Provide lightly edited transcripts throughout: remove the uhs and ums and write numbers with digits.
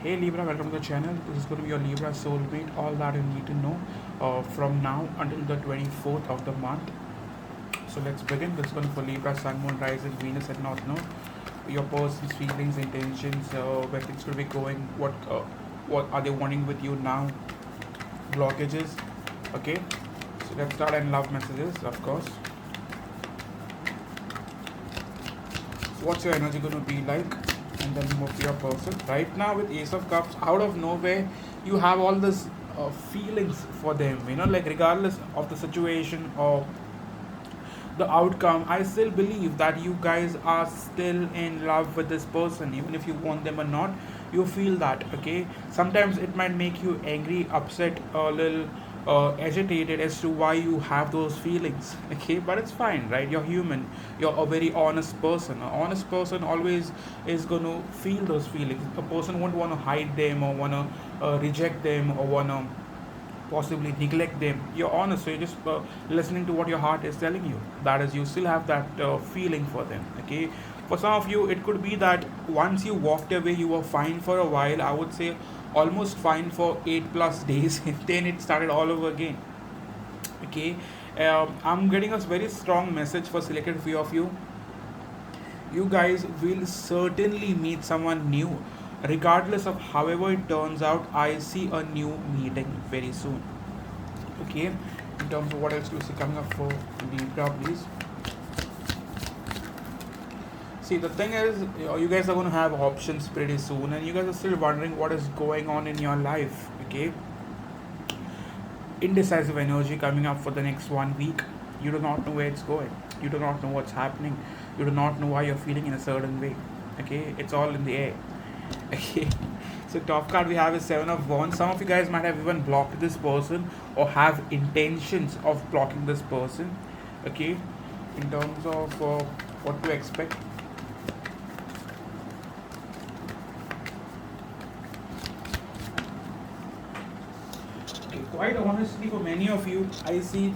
Hey Libra, welcome to the channel. This is going to be your Libra soulmate. All that you need to know from now until the 24th of the month. So let's begin. This is going to be for Libra, Sun, Moon, Rising, Venus, and North Node. Your person's feelings, intentions, where things will be going. What are they wanting with you now? Blockages. Okay. So let's start and love messages, of course. So what's your energy going to be like? And then move to your person. Right now with Ace of Cups, out of nowhere, you have all this feelings for them. Like regardless of the situation or the outcome, I still believe that you guys are still in love with this person, even if you want them or not. You feel that, okay? Sometimes it might make you angry, upset, a little agitated as to why you have those feelings, okay? But it's fine, right? You're human. You're a very honest person. An honest person always is going to feel those feelings. A person won't want to hide them or want to reject them or want to possibly neglect them. You're honest, so you're just listening to what your heart is telling you. That is, you still have that feeling for them, okay? For some of you, it could be that once you walked away, you were fine for a while. I would say almost fine for 8 plus days, and then it started all over again, okay? I'm getting a very strong message for selected few of you. You guys will certainly meet someone new. Regardless of however it turns out, I see a new meeting very soon, okay? In terms of what else do you see coming up for Libra, please? See, the thing is, you guys are going to have options pretty soon, and you guys are still wondering what is going on in your life, okay? Indecisive energy coming up for the next 1 week. You do not know where it's going. You do not know what's happening. You do not know why you're feeling in a certain way, okay? It's all in the air. Okay. So top card we have is Seven of Wands. Some of you guys might have even blocked this person or have intentions of blocking this person. Okay. In terms of what to expect. Okay. Quite honestly, for many of you, I see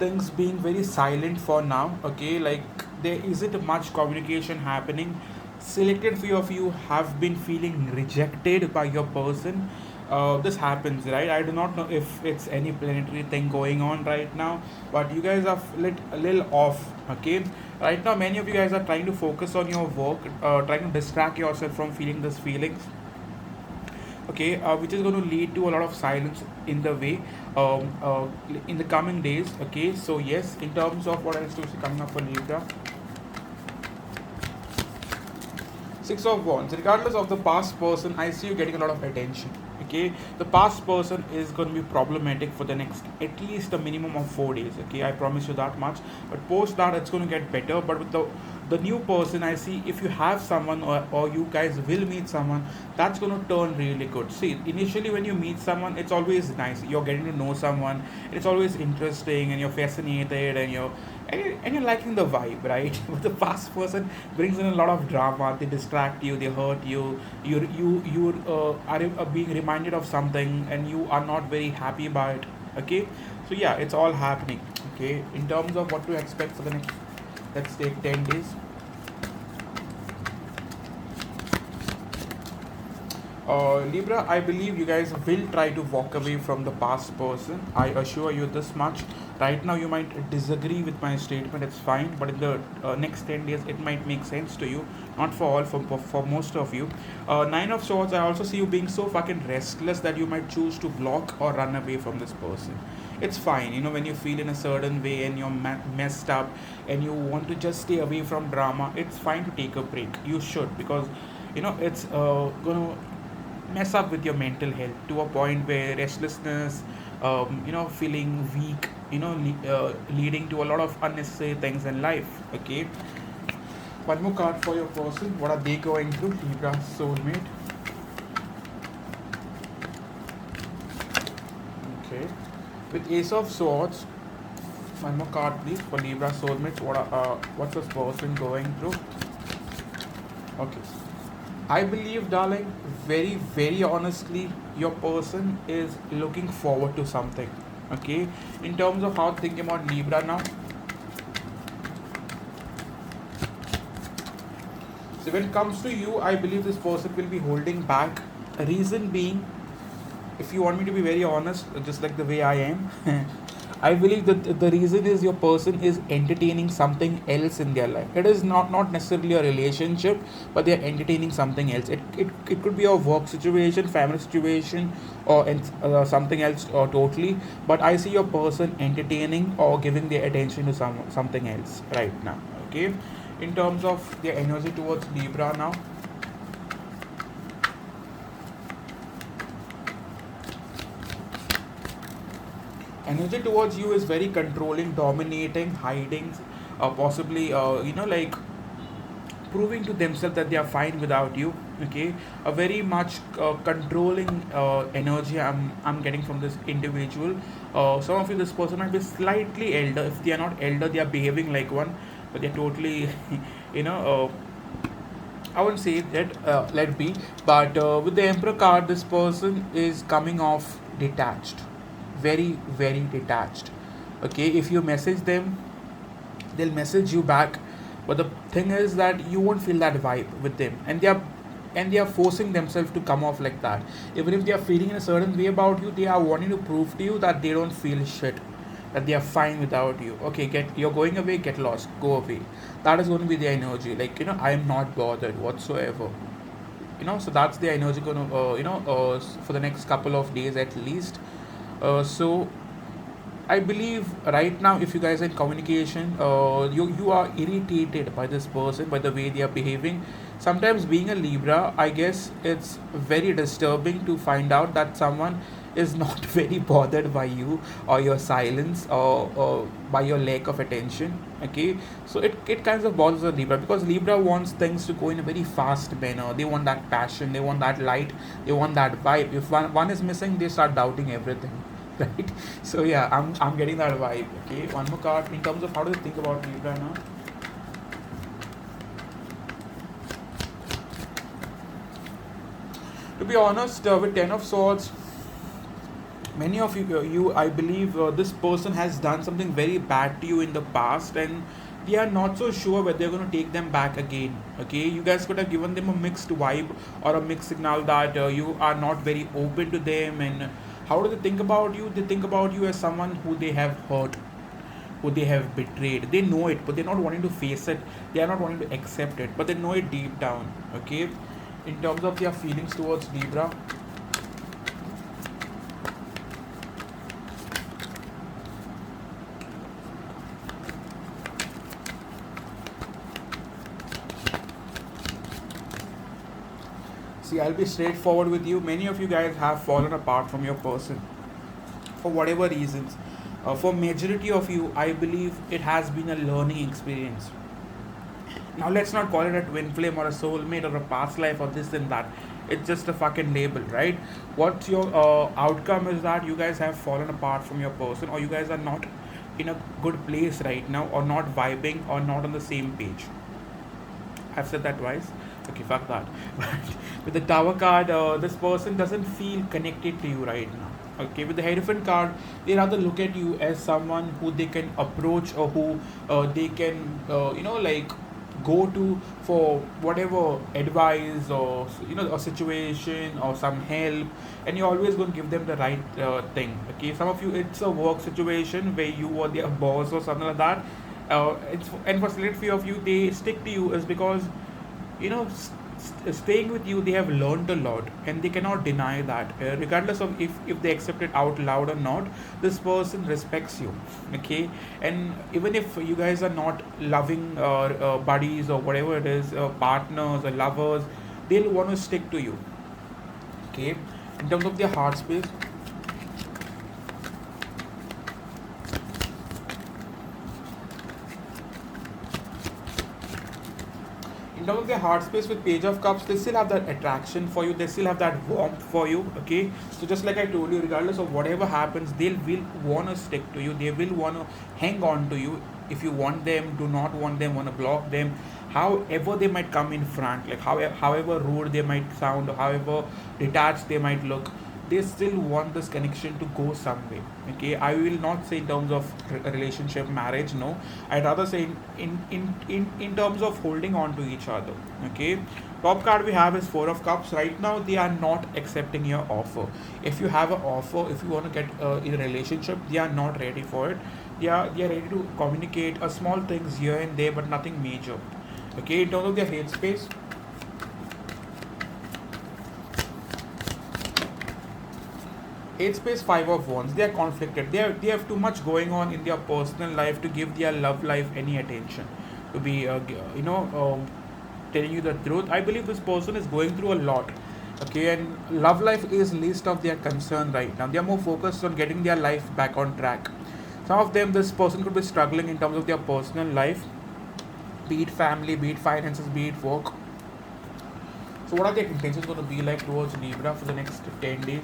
things being very silent for now. Okay. Like there isn't much communication happening. Selected few of you have been feeling rejected by your person. This happens, right? I do not know if it's any planetary thing going on right now, but you guys are a little off, okay? Right now, many of you guys are trying to focus on your work, trying to distract yourself from feeling these feelings, okay? Which is going to lead to a lot of silence in the way, in the coming days, okay? So, yes, in terms of what else to see coming up for Libra. Six of Wands. Regardless of the past person, I see you getting a lot of attention. Okay, the past person is going to be problematic for the next at least a minimum of 4 days. Okay, I promise you that much. But post that, it's going to get better. But with the new person, I see if you have someone or you guys will meet someone, that's going to turn really good. See, initially when you meet someone, it's always nice. You're getting to know someone. It's always interesting, and you're fascinated, and you're liking the vibe, right? But the past person brings in a lot of drama. They distract you, they hurt you. You are being reminded of something, and you are not very happy about it. Okay, so yeah, it's all happening. Okay, in terms of what to expect for the next, let's take 10 days. Libra, I believe you guys will try to walk away from the past person. I assure you this much. Right now, you might disagree with my statement, it's fine, but in the next 10 days, it might make sense to you. Not for all, for most of you. Nine of Swords, I also see you being so fucking restless that you might choose to block or run away from this person. It's fine, when you feel in a certain way and you're messed up and you want to just stay away from drama, it's fine to take a break. You should, because it's gonna mess up with your mental health to a point where restlessness, feeling weak, leading to a lot of unnecessary things in life. Okay, one more card for your person. What are they going through? Libra soulmate. Okay, with Ace of Swords. One more card, please, for Libra soulmates. What's this person going through? Okay, I believe, darling, very, very honestly, your person is looking forward to something. Okay, in terms of how thinking about Libra now. So when it comes to you, I believe this person will be holding back Reason being, if you want me to be very honest, just like the way I am, I believe that the reason is your person is entertaining something else in their life. It is not necessarily a relationship, but they are entertaining something else. It could be a work situation, family situation, or something else totally. But I see your person entertaining or giving their attention to something else right now. Okay, in terms of their energy towards Libra now. Energy towards you is very controlling, dominating, hiding, possibly like proving to themselves that they are fine without you. Okay, a very much controlling energy I'm getting from this individual. Some of you, this person might be slightly elder. If they are not elder, they are behaving like one, but they're totally you know I wouldn't say that, let be, but with the Emperor card, this person is coming off detached, very, very detached. Okay, if you message them, they'll message you back, but the thing is that you won't feel that vibe with them, and they are forcing themselves to come off like that. Even if they are feeling in a certain way about you, they are wanting to prove to you that they don't feel shit, that they are fine without you. Okay, get you're going away, get lost, go away. That is going to be their energy. Like, I am not bothered whatsoever. So that's their energy going to for the next couple of days at least. So I believe right now, if you guys are in communication, you are irritated by this person, by the way they are behaving. Sometimes, being a Libra, I guess it's very disturbing to find out that someone is not very bothered by you, or your silence, or by your lack of attention. Okay, so it kind of bothers a Libra, because Libra wants things to go in a very fast manner. They want that passion, they want that light, they want that vibe. If one is missing, they start doubting everything. Right? So yeah, I'm getting that vibe. Okay, one more card in terms of how do you think about Libra now. To be honest, with Ten of Swords, many of you I believe, this person has done something very bad to you in the past, and they are not so sure whether they're going to take them back again. Okay, you guys could have given them a mixed vibe, or a mixed signal that you are not very open to them. And how do they think about you? They think about you as someone who they have hurt, who they have betrayed. They know it, but they're not wanting to face it. They are not wanting to accept it, but they know it deep down. Okay, in terms of their feelings towards Libra. See, I'll be straightforward with you. Many of you guys have fallen apart from your person for whatever reasons. For majority of you, I believe it has been a learning experience. Now let's not call it a twin flame or a soulmate or a past life or this and that. It's just a fucking label, right? What's your outcome is that you guys have fallen apart from your person, or you guys are not in a good place right now, or not vibing, or not on the same page. I've said that twice. Okay, fuck that. But with the Tower card, this person doesn't feel connected to you right now. Okay, with the Hierophant card, they rather look at you as someone who they can approach, or who they can, like, go to for whatever advice, or a situation or some help, and you're always going to give them the right thing. Okay, some of you, it's a work situation where you are their boss or something like that. And for select few of you, they stick to you is because staying with you, they have learned a lot, and they cannot deny that, regardless of if they accept it out loud or not. This person respects you. Okay, and even if you guys are not loving, buddies, or whatever it is, partners or lovers, they'll want to stick to you. Okay, in terms of their heart space. In terms of their heart space, with Page of Cups, they still have that attraction for you, they still have that warmth for you. Okay, so just like I told you, regardless of whatever happens, they will want to stick to you, they will want to hang on to you. If you want them, do not want them, want to block them, however they might come in front, like however rude they might sound, or however detached they might look, they still want this connection to go some way. Okay, I will not say in terms of relationship, marriage, no. I'd rather say in terms of holding on to each other. Okay, top card we have is Four of Cups. Right now they are not accepting your offer. If you have an offer, if you want to get in a relationship, they are not ready for it. They are ready to communicate a small things here and there, but nothing major. Okay, in terms of their hate space, hate space, Five of Wands, they are conflicted. They have too much going on in their personal life to give their love life any attention, to be telling you the truth. I believe this person is going through a lot. Okay, and love life is least of their concern right now. They are more focused on getting their life back on track. Some of them, this person could be struggling in terms of their personal life, be it family, be it finances, be it work. So what are their intentions going to be like towards Libra for the next 10 days?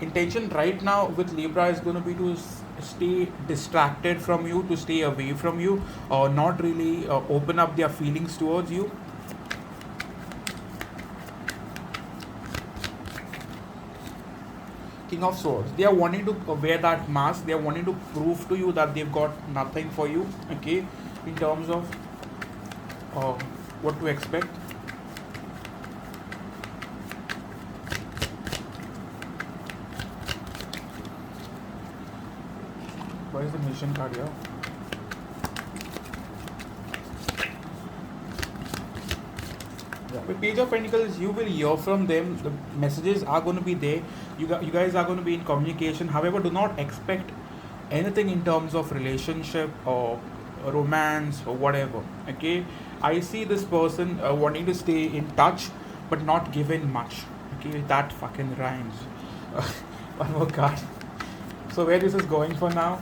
Intention right now with Libra is going to be to stay distracted from you, to stay away from you, or not really open up their feelings towards you. King of Swords, they are wanting to wear that mask. They are wanting to prove to you that they've got nothing for you. Okay, in terms of uh, what to expect. Why is the mission card here? Yeah. With Page of Pentacles, you will hear from them. The messages are going to be there. You guys are going to be in communication. However, do not expect anything in terms of relationship or romance or whatever. Okay, I see this person wanting to stay in touch but not given much. Okay, that fucking rhymes. One more card. So where this is going for now?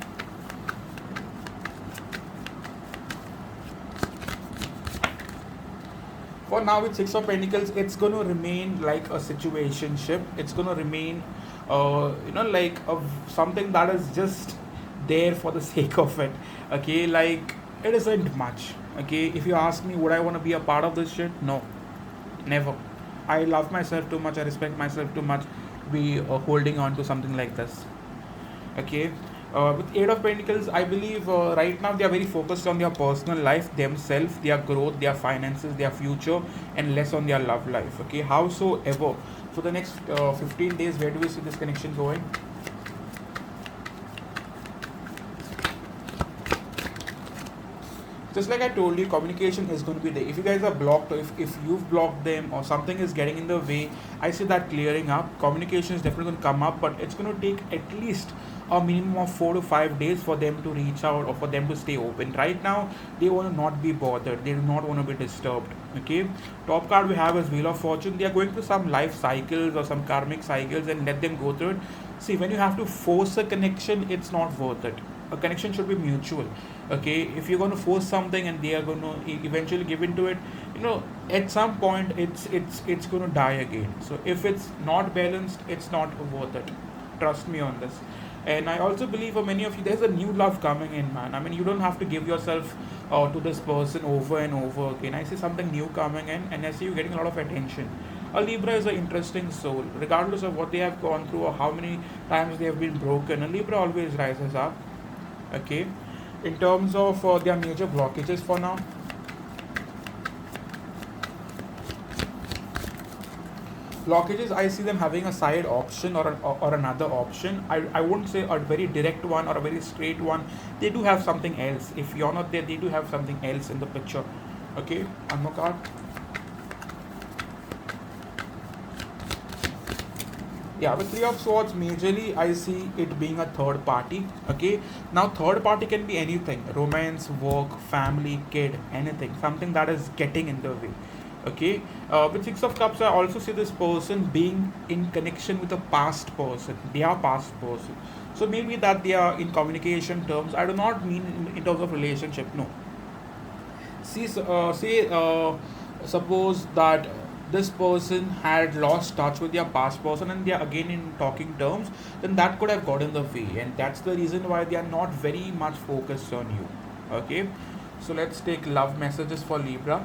For now with Six of Pentacles, it's going to remain like a situationship. It's going to remain like something that is just there for the sake of it. Okay, like it isn't much. Okay, if you ask me would I want to be a part of this shit, no, never. I love myself too much, I respect myself too much to be holding on to something like this. Okay, with Eight of Pentacles, I believe right now they are very focused on their personal life, themselves, their growth, their finances, their future, and less on their love life. Okay, howsoever, for the next 15 days, where do we see this connection going? Just like I told you, communication is going to be there. If you guys are blocked, or if you've blocked them, or something is getting in the way, I see that clearing up. Communication is definitely going to come up, but it's going to take at least a minimum of 4 to 5 days for them to reach out or for them to stay open. Right now, they want to not be bothered. They do not want to be disturbed. Okay. Top card we have is Wheel of Fortune. They are going through some life cycles or some karmic cycles, and let them go through it. See, when you have to force a connection, it's not worth it. A connection should be mutual. Okay, if you're going to force something and they are going to eventually give into it, at some point it's going to die again. So if it's not balanced, it's not worth it. Trust me on this. And I also believe for many of you, there's a new love coming in, man. I mean, you don't have to give yourself to this person over and over again. I see something new coming in, and I see you getting a lot of attention. A Libra is an interesting soul, regardless of what they have gone through or how many times they have been broken. A Libra always rises up. Okay, in terms of their major blockages for now, I see them having a side option or another option. I wouldn't say a very direct one or a very straight one. They do have something else. If you're not there, they do have something else in the picture. Okay, one more card. Yeah, with Three of Swords, majorly I see it being a third party. Okay, now third party can be anything: romance, work, family, kid, anything, something that is getting in the way. Okay, with Six of Cups, I also see this person being in connection with a past person, their past person. So maybe that they are in communication terms. I do not mean in terms of relationship, no. See, say suppose that this person had lost touch with their past person and they are again in talking terms, then that could have gotten the way, and that's the reason why they are not very much focused on you. Okay, So let's take love messages for Libra.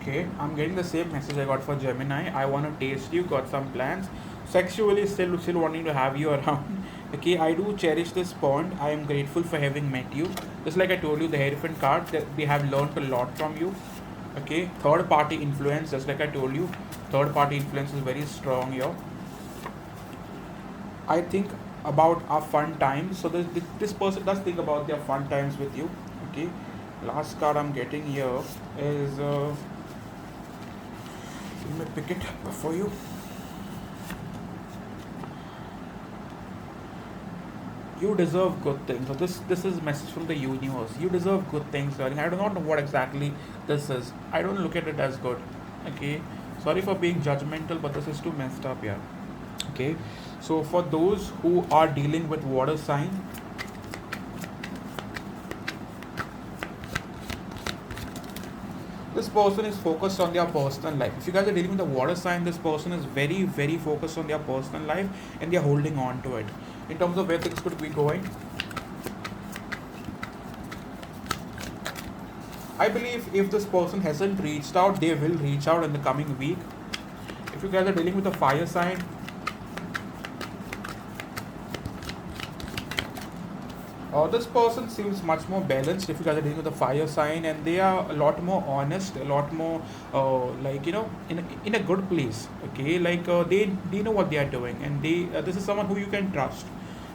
Okay, I'm getting the same message I got for Gemini. I want to taste you, got some plans. Sexually, still wanting to have you around. Okay, I do cherish this bond. I am grateful for having met you. Just like I told you, the Hierophant card, that we have learned a lot from you. Okay, third party influence, just like I told you, third party influence is very strong here. I think about our fun times. So this person does think about their fun times with you. Okay, last card I'm getting here is. Let me pick it for you. You deserve good things. So this is a message from the universe. You deserve good things, darling. I do not know what exactly this is. I don't look at it as good. Okay. Sorry for being judgmental, but this is too messed up, yeah. Okay. So for those who are dealing with water sign, this person is focused on their personal life. If you guys are dealing with the water sign, this person is very focused on their personal life and they're holding on to it. In terms of where things could be going, I believe if this person hasn't reached out, they will reach out in the coming week. If you guys are dealing with a fire sign, this person seems much more balanced. If you guys are dealing with a fire sign, and they are a lot more honest, a lot more like in a good place. Okay, like they know what they are doing, and they this is someone who you can trust.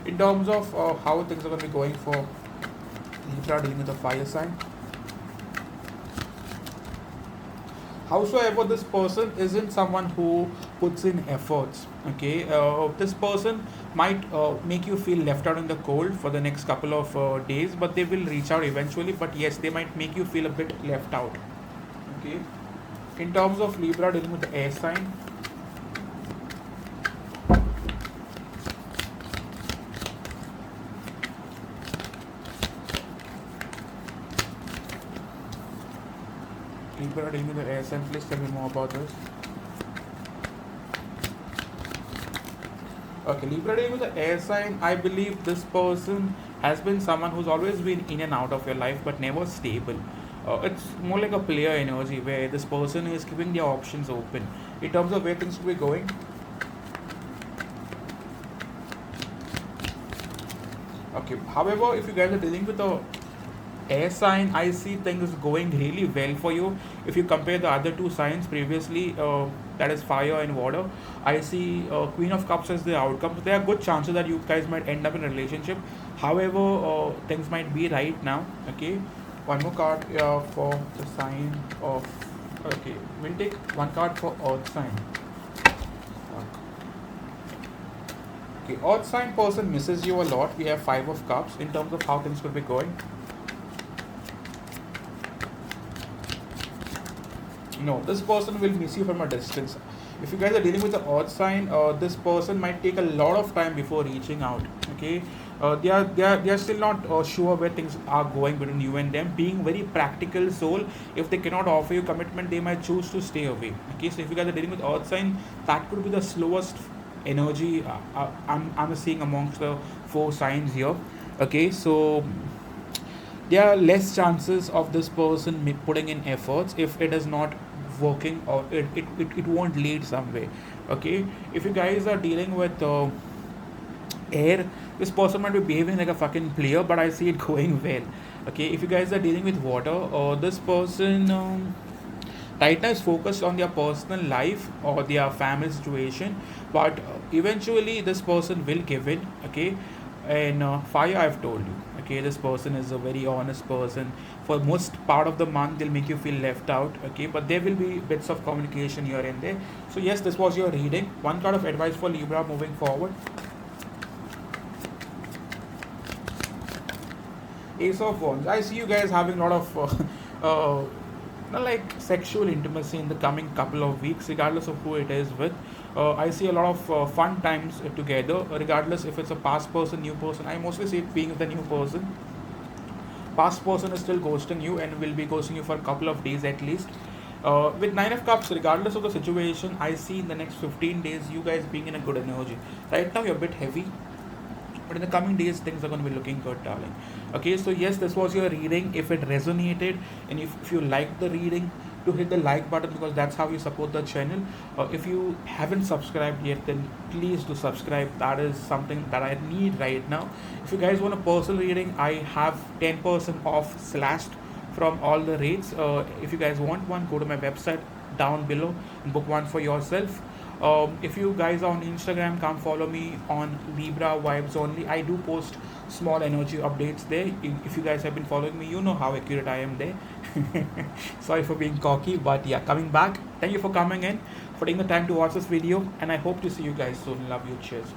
In terms of how things are going to be going for Libra dealing with a fire sign. Howsoever, this person isn't someone who puts in efforts. Okay, this person might make you feel left out in the cold for the next couple of days, but they will reach out eventually. But yes, they might make you feel a bit left out. Okay, in terms of Libra dealing with the air sign, Libra dealing with the air sign, please tell me more about this. Okay, Libra dealing with the air sign, I believe this person has been someone who's always been in and out of your life but never stable. It's more like a player energy where this person is keeping their options open. In terms of where things will be going, okay. However, if you guys are dealing with a air sign, I see things going really well for you. If you compare the other two signs previously, that is fire and water, I see Queen of Cups as the outcome. So there are good chances that you guys might end up in a relationship. However, things might be right now. Okay, one more card for the sign of. Okay, we'll take one card for Earth sign. Okay, Earth sign person misses you a lot. We have Five of Cups in terms of how things could be going. No, this person will miss you from a distance. If you guys are dealing with the odd sign, this person might take a lot of time before reaching out. Okay, they are still not sure where things are going between you and them. Being very practical soul, if they cannot offer you commitment, they might choose to stay away. Okay, so if you guys are dealing with odd sign, that could be the slowest energy I'm seeing amongst the four signs here. Okay, so there are less chances of this person putting in efforts if it is not working, or it won't lead some way. Okay, if you guys are dealing with air, this person might be behaving like a fucking player, but I see it going well. Okay, if you guys are dealing with water, this person right now is focused on their personal life or their family situation, but eventually this person will give in. Okay, and fire, I've told you. Okay, this person is a very honest person. For most part of the month, they'll make you feel left out. Okay, but there will be bits of communication here and there. So yes, this was your reading. One card of advice for Libra moving forward. Ace of Wands. I see you guys having a lot of like sexual intimacy in the coming couple of weeks, regardless of who it is with. I see a lot of fun times together, regardless if it's a past person, new person. I mostly see it being the new person. Past person is still ghosting you and will be ghosting you for a couple of days at least. With Nine of Cups, regardless of the situation, I see in the next 15 days you guys being in a good energy. Right now, you're a bit heavy, but in the coming days things are going to be looking good, darling. Okay, so yes, this was your reading. If it resonated and if you liked the reading, to hit the like button, because that's how you support the channel. If you haven't subscribed yet, then please do subscribe. That is something that I need right now. If you guys want a personal reading, I have 10% off slashed from all the rates. If you guys want one, go to my website down below and book one for yourself. If you guys are on Instagram, come follow me on Libra Vibes Only. I do post small energy updates there. If you guys have been following me, you know how accurate I am there. Sorry for being cocky, but yeah, coming back. Thank you for coming in, for taking the time to watch this video, and I hope to see you guys soon. Love you. Cheers.